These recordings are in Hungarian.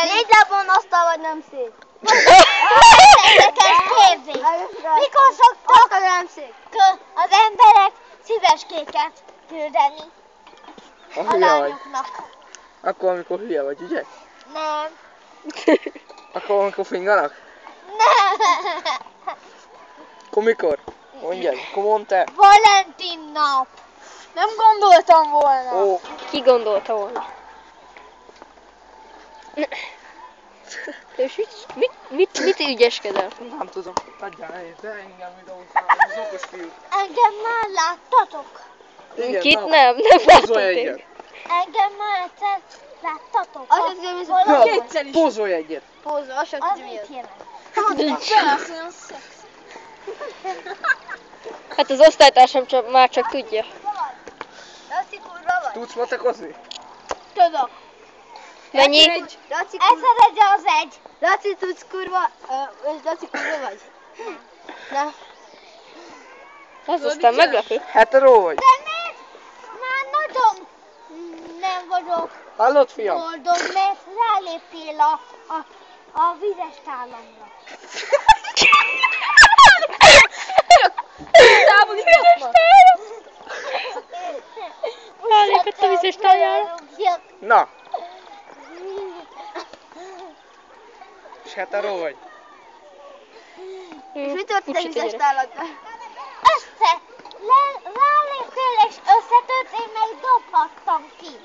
Négy lábon asztal vagy nem szék. Mikor szoktak az emberek szíveskéket küldeni a lányoknak? Akkor, amikor hülye vagy, ugye? Nem. Akkor, amikor finganak? Nem. Akkor mikor? Mondjad, akkor mondtál. Valentin nap. Nem gondoltam volna. Ó. Ki gondolta volna? És mit ügyeskedel? Nem tudom, adjál el, de engem videózál, az okos fiú. Engem már láttatok? Igen, Kit na, nem Pózolj láttunk egyet. téged. Engem már egyszer láttatok? Az az én Na, kétszer is. pózolj egyet. Pózol, azt sem Az tudja mi mit az. jelent? Persze, olyan szexi. Hát az osztálytársam már csak tudja. Laci kurva vagy? Tudsz matekozni? Tudok. Mennyi? Laci Egyszer egy az egy. Laci tudsz kurva, Laci kurva vagy? Nem. Ez aztán meglepő. Hetero vagy? De miért? Már nagyon nem vagyok Hallod, fiam? boldog, mert ráléptél a vizes tálamra. Rálépett a vizes tájára. Na. És hetero vagy? És mit történt a vizes táladdal? Ráléptél és összetört, én meg dobhattam ki.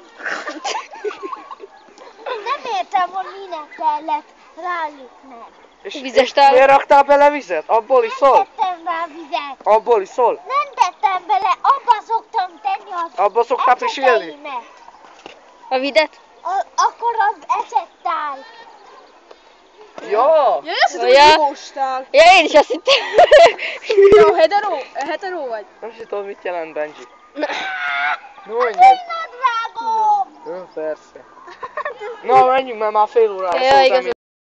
Nem értem, hogy minek kellett rálépnem. És Vizes miért tál. raktál bele vizet? Abból is szól? Nem tettem rá vizet. Abból is szól? Nem tettem bele, abba szoktam tenni az Abba szoktál pisilni? ecseteimet. A videt? Akkor az ecsettál. Ja! Ja, azt hittem, Ja. hogy hibóstál. Ja, én is azt hittem. Jó, hetero vagy? Nem is tudom, mit jelent, Benji. No, Az menjünk. én nadrágom. Jó, persze. Na, menjünk, mert már fél órára Ja, szóltam igazad